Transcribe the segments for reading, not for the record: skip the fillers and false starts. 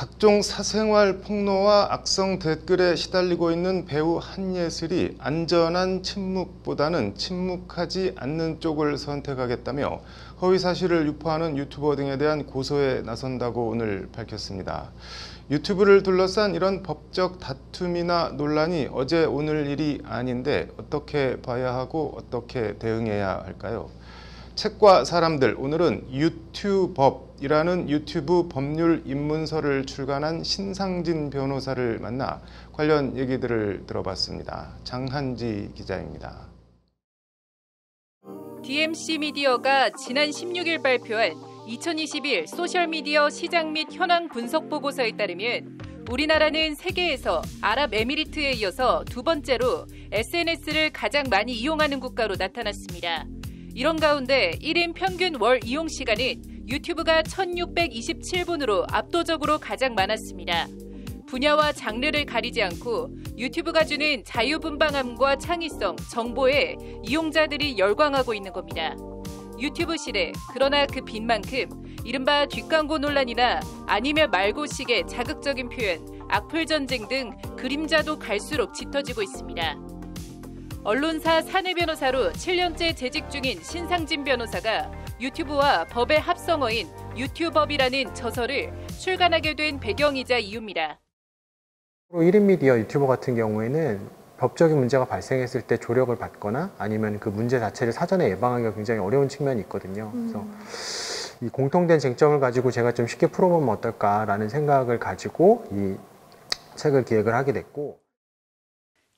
각종 사생활 폭로와 악성 댓글에 시달리고 있는 배우 한예슬이 안전한 침묵보다는 침묵하지 않는 쪽을 선택하겠다며 허위 사실을 유포하는 유튜버 등에 대한 고소에 나선다고 오늘 밝혔습니다. 유튜브를 둘러싼 이런 법적 다툼이나 논란이 어제 오늘 일이 아닌데 어떻게 봐야 하고 어떻게 대응해야 할까요? 책과 사람들, 오늘은 유튜법이라는 유튜브 법률 입문서를 출간한 신상진 변호사를 만나 관련 얘기들을 들어봤습니다. 장한지 기자입니다. DMC 미디어가 지난 16일 발표한 2021 소셜미디어 시장 및 현황 분석 보고서에 따르면 우리나라는 세계에서 아랍에미리트에 이어서 두 번째로 SNS를 가장 많이 이용하는 국가로 나타났습니다. 이런 가운데 1인 평균 월 이용 시간은 유튜브가 1627분으로 압도적으로 가장 많았습니다. 분야와 장르를 가리지 않고 유튜브가 주는 자유분방함과 창의성, 정보에 이용자들이 열광하고 있는 겁니다. 유튜브 시대, 그러나 그 빈만큼 이른바 뒷광고 논란이나 아니면 말고식의 자극적인 표현, 악플 전쟁 등 그림자도 갈수록 짙어지고 있습니다. 언론사 사내 변호사로 7년째 재직 중인 신상진 변호사가 유튜브와 법의 합성어인 유튜법이라는 저서를 출간하게 된 배경이자 이유입니다. 1인 미디어 유튜버 같은 경우에는 법적인 문제가 발생했을 때 조력을 받거나 아니면 그 문제 자체를 사전에 예방하기가 굉장히 어려운 측면이 있거든요. 그래서 이 공통된 쟁점을 가지고 제가 좀 쉽게 풀어보면 어떨까라는 생각을 가지고 이 책을 기획을 하게 됐고,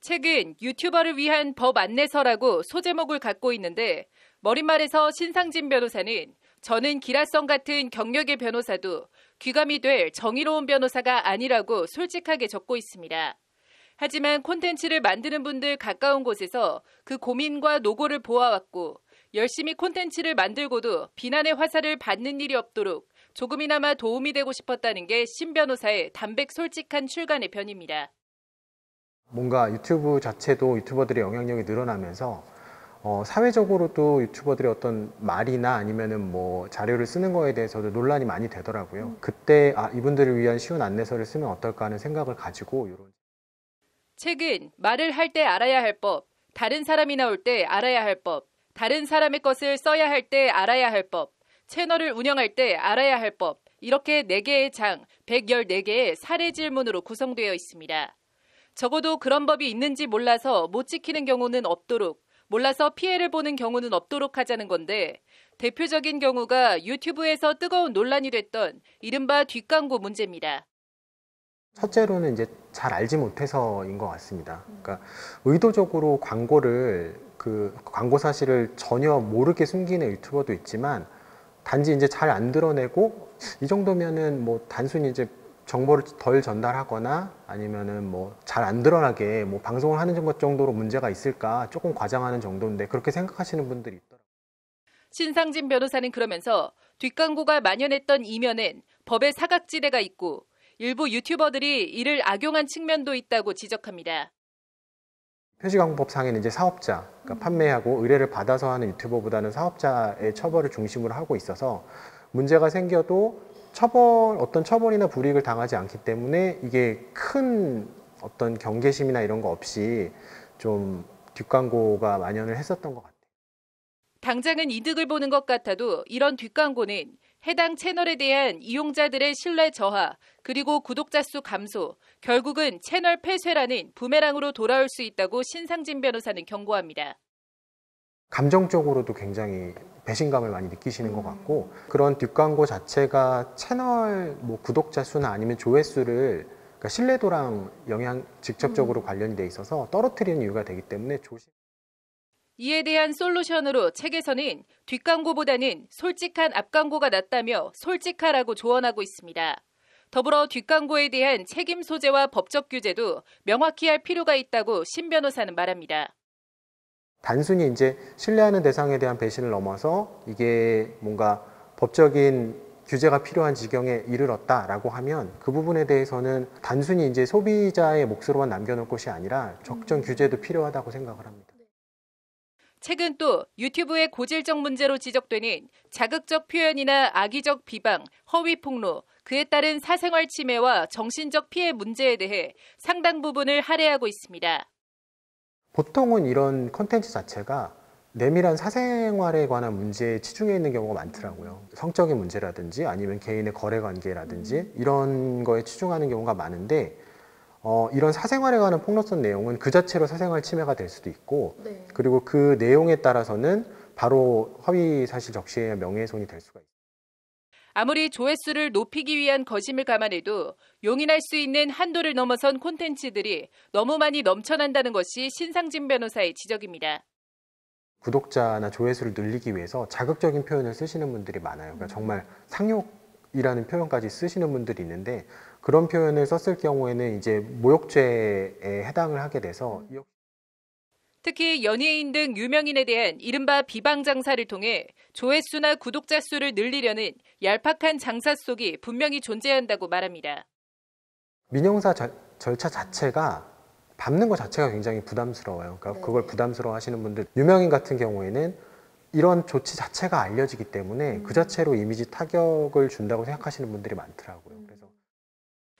책은 유튜버를 위한 법 안내서라고 소제목을 갖고 있는데 머릿말에서 신상진 변호사는 저는 기라성 같은 경력의 변호사도 귀감이 될 정의로운 변호사가 아니라고 솔직하게 적고 있습니다. 하지만 콘텐츠를 만드는 분들 가까운 곳에서 그 고민과 노고를 보아왔고 열심히 콘텐츠를 만들고도 비난의 화살을 받는 일이 없도록 조금이나마 도움이 되고 싶었다는 게 신 변호사의 담백 솔직한 출간의 변입니다. 뭔가 유튜브 자체도 유튜버들의 영향력이 늘어나면서 사회적으로도 유튜버들의 어떤 말이나 아니면은 뭐 자료를 쓰는 거에 대해서도 논란이 많이 되더라고요. 그때 이분들을 위한 쉬운 안내서를 쓰면 어떨까 하는 생각을 가지고 이런. 책은 말을 할 때 알아야 할 법, 다른 사람이 나올 때 알아야 할 법, 다른 사람의 것을 써야 할 때 알아야 할 법, 채널을 운영할 때 알아야 할 법, 이렇게 4개의 장, 114개의 사례 질문으로 구성되어 있습니다. 적어도 그런 법이 있는지 몰라서 못 지키는 경우는 없도록, 몰라서 피해를 보는 경우는 없도록 하자는 건데 대표적인 경우가 유튜브에서 뜨거운 논란이 됐던 이른바 뒷광고 문제입니다. 첫째로는 이제 잘 알지 못해서인 것 같습니다. 그러니까 의도적으로 광고를 그 광고 사실을 전혀 모르게 숨기는 유튜버도 있지만 단지 이제 잘 안 드러내고 이 정도면은 뭐 단순히 이제 정보를 덜 전달하거나 아니면은 뭐 잘 안 드러나게 뭐 방송을 하는 것 정도로 문제가 있을까 조금 과장하는 정도인데 그렇게 생각하시는 분들이 있더라고요. 신상진 변호사는 그러면서 뒷광고가 만연했던 이면엔 법의 사각지대가 있고 일부 유튜버들이 이를 악용한 측면도 있다고 지적합니다. 표시광고법상에는 이제 사업자, 그러니까 판매하고 의뢰를 받아서 하는 유튜버보다는 사업자의 처벌을 중심으로 하고 있어서 문제가 생겨도 어떤 처벌이나 불이익을 당하지 않기 때문에 이게 큰 어떤 경계심이나 이런 거 없이 좀 뒷광고가 만연을 했었던 것 같아요. 당장은 이득을 보는 것 같아도 이런 뒷광고는 해당 채널에 대한 이용자들의 신뢰 저하, 그리고 구독자 수 감소, 결국은 채널 폐쇄라는 부메랑으로 돌아올 수 있다고 신상진 변호사는 경고합니다. 감정적으로도 굉장히 배신감을 많이 느끼시는 것 같고 그런 뒷광고 자체가 채널 뭐 구독자 수나 아니면 조회수를 그러니까 신뢰도랑 직접적으로 관련이 돼 있어서 떨어뜨리는 이유가 되기 때문에 이에 대한 솔루션으로 책에서는 뒷광고보다는 솔직한 앞광고가 낫다며 솔직하라고 조언하고 있습니다. 더불어 뒷광고에 대한 책임 소재와 법적 규제도 명확히 할 필요가 있다고 신 변호사는 말합니다. 단순히 이제 신뢰하는 대상에 대한 배신을 넘어서 이게 뭔가 법적인 규제가 필요한 지경에 이르렀다라고 하면 그 부분에 대해서는 단순히 이제 소비자의 몫으로만 남겨놓을 것이 아니라 적정 규제도 필요하다고 생각을 합니다. 책은 또 유튜브의 고질적 문제로 지적되는 자극적 표현이나 악의적 비방, 허위 폭로, 그에 따른 사생활 침해와 정신적 피해 문제에 대해 상당 부분을 할애하고 있습니다. 보통은 이런 콘텐츠 자체가 내밀한 사생활에 관한 문제에 치중해 있는 경우가 많더라고요. 성적인 문제라든지 아니면 개인의 거래 관계라든지 이런 거에 치중하는 경우가 많은데 이런 사생활에 관한 폭로성 내용은 그 자체로 사생활 침해가 될 수도 있고 네. 그리고 그 내용에 따라서는 바로 허위 사실 적시의 명예훼손이 될 수가 있습니다. 아무리 조회수를 높이기 위한 거심을 감안해도 용인할 수 있는 한도를 넘어선 콘텐츠들이 너무 많이 넘쳐난다는 것이 신상진 변호사의 지적입니다. 구독자나 조회수를 늘리기 위해서 자극적인 표현을 쓰시는 분들이 많아요. 그러니까 정말 상욕이라는 표현까지 쓰시는 분들이 있는데 그런 표현을 썼을 경우에는 이제 모욕죄에 해당을 하게 돼서 특히 연예인 등 유명인에 대한 이른바 비방 장사를 통해 조회수나 구독자 수를 늘리려는 얄팍한 장사 속이 분명히 존재한다고 말합니다. 민영사 절차 자체가 밟는 것 자체가 굉장히 부담스러워요. 그러니까 네. 그걸 부담스러워 하시는 분들, 유명인 같은 경우에는 이런 조치 자체가 알려지기 때문에 그 자체로 이미지 타격을 준다고 생각하시는 분들이 많더라고요. 그래서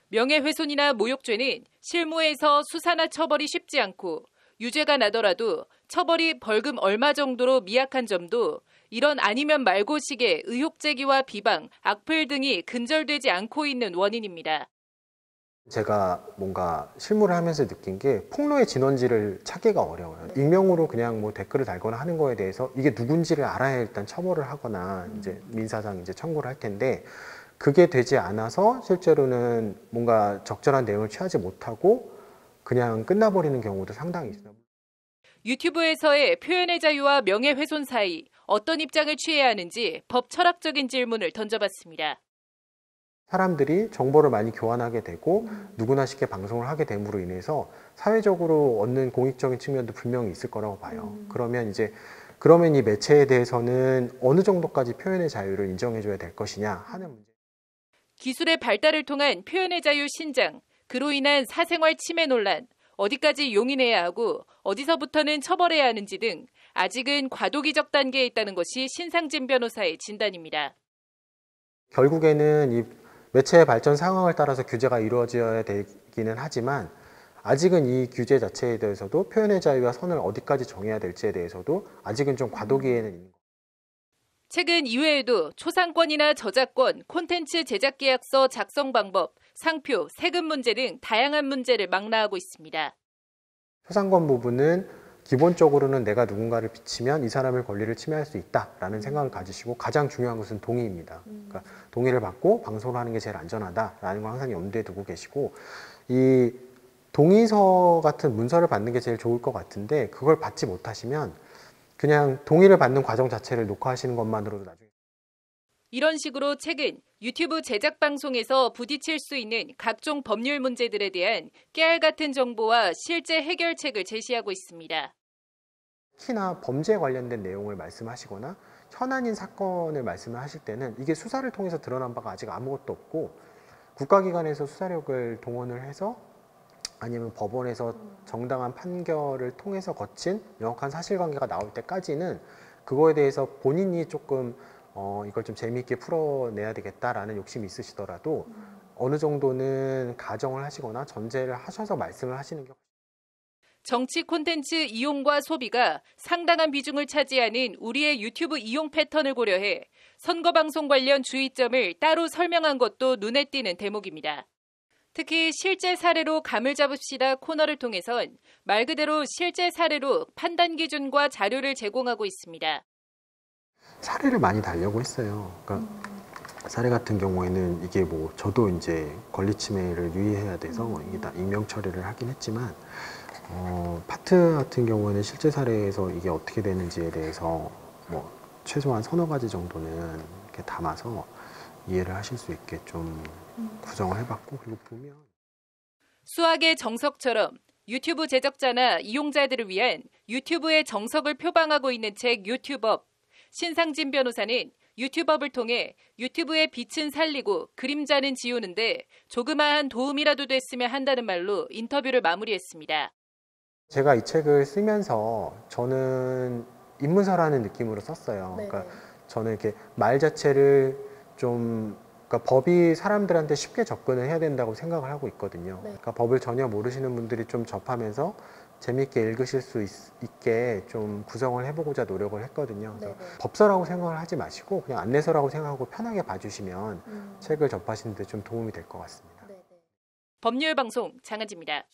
명예훼손이나 모욕죄는 실무에서 수사나 처벌이 쉽지 않고 유죄가 나더라도 처벌이 벌금 얼마 정도로 미약한 점도 이런 아니면 말고식의 의혹 제기와 비방, 악플 등이 근절되지 않고 있는 원인입니다. 제가 뭔가 실무를 하면서 느낀 게 폭로의 진원지를 찾기가 어려워요. 익명으로 그냥 뭐 댓글을 달거나 하는 거에 대해서 이게 누군지를 알아야 일단 처벌을 하거나 이제 민사상 이제 청구를 할 텐데 그게 되지 않아서 실제로는 뭔가 적절한 내용을 취하지 못하고 그냥 끝나버리는 경우도 상당히 있어요. 유튜브에서의 표현의 자유와 명예훼손 사이 어떤 입장을 취해야 하는지 법 철학적인 질문을 던져봤습니다. 사람들이 정보를 많이 교환하게 되고 누구나 쉽게 방송을 하게 됨으로 인해서 사회적으로 얻는 공익적인 측면도 분명히 있을 거라고 봐요. 그러면 이 매체에 대해서는 어느 정도까지 표현의 자유를 인정해줘야 될 것이냐 하는 문제. 기술의 발달을 통한 표현의 자유 신장, 그로 인한 사생활 침해 논란, 어디까지 용인해야 하고 어디서부터는 처벌해야 하는지 등 아직은 과도기적 단계에 있다는 것이 신상진 변호사의 진단입니다. 결국에는 이 매체의 발전 상황을 따라서 규제가 이루어져야 되기는 하지만 아직은 이 규제 자체에 대해서도 표현의 자유와 선을 어디까지 정해야 될지에 대해서도 아직은 좀 과도기에는 있는 것 같아요. 최근 이외에도 초상권이나 저작권, 콘텐츠 제작 계약서 작성 방법, 상표, 세금 문제 등 다양한 문제를 망라하고 있습니다. 초상권 부분은 기본적으로는 내가 누군가를 비치면 이 사람의 권리를 침해할 수 있다라는 생각을 가지시고 가장 중요한 것은 동의입니다. 그러니까 동의를 받고 방송을 하는 게 제일 안전하다라는 걸 항상 염두에 두고 계시고 이 동의서 같은 문서를 받는 게 제일 좋을 것 같은데 그걸 받지 못하시면 그냥 동의를 받는 과정 자체를 녹화하시는 것만으로도 나중에 이런 식으로 최근 유튜브 제작 방송에서 부딪힐 수 있는 각종 법률 문제들에 대한 깨알 같은 정보와 실제 해결책을 제시하고 있습니다. 특히나 범죄에 관련된 내용을 말씀하시거나 현안인 사건을 말씀을 하실 때는 이게 수사를 통해서 드러난 바가 아직 아무것도 없고 국가기관에서 수사력을 동원을 해서 아니면 법원에서 정당한 판결을 통해서 거친 명확한 사실관계가 나올 때까지는 그거에 대해서 본인이 조금 이걸 좀 재미있게 풀어내야 되겠다라는 욕심이 있으시더라도 어느 정도는 가정을 하시거나 전제를 하셔서 말씀을 하시는 게 정치 콘텐츠 이용과 소비가 상당한 비중을 차지하는 우리의 유튜브 이용 패턴을 고려해 선거방송 관련 주의점을 따로 설명한 것도 눈에 띄는 대목입니다. 특히 실제 사례로 감을 잡읍시다 코너를 통해선 말 그대로 실제 사례로 판단 기준과 자료를 제공하고 있습니다. 사례를 많이 달려고 했어요. 그러니까 사례 같은 경우에는 이게 뭐 저도 이제 권리 침해를 유의해야 돼서 이게 다 익명 처리를 하긴 했지만 파트 같은 경우에는 실제 사례에서 이게 어떻게 되는지에 대해서 뭐 최소한 서너 가지 정도는 이렇게 담아서 이해를 하실 수 있게 좀 구성을 해봤고 그리고 보면 수학의 정석처럼 유튜브 제작자나 이용자들을 위한 유튜브의 정석을 표방하고 있는 책 유튜법. 신상진 변호사는 유튜법을 통해 유튜브의 빛은 살리고 그림자는 지우는데 조그마한 도움이라도 됐으면 한다는 말로 인터뷰를 마무리했습니다. 제가 이 책을 쓰면서 저는 입문서라는 느낌으로 썼어요. 네. 그러니까 저는 이렇게 말 자체를 좀 그러니까 법이 사람들한테 쉽게 접근을 해야 된다고 생각을 하고 있거든요. 네. 그러니까 법을 전혀 모르시는 분들이 좀 접하면서 재미있게 읽으실 수 있게 좀 구성을 해보고자 노력을 했거든요. 그래서 네네. 법서라고 생각을 하지 마시고 그냥 안내서라고 생각하고 편하게 봐주시면 책을 접하시는 데 좀 도움이 될 것 같습니다. 네네. 법률방송 장은지입니다.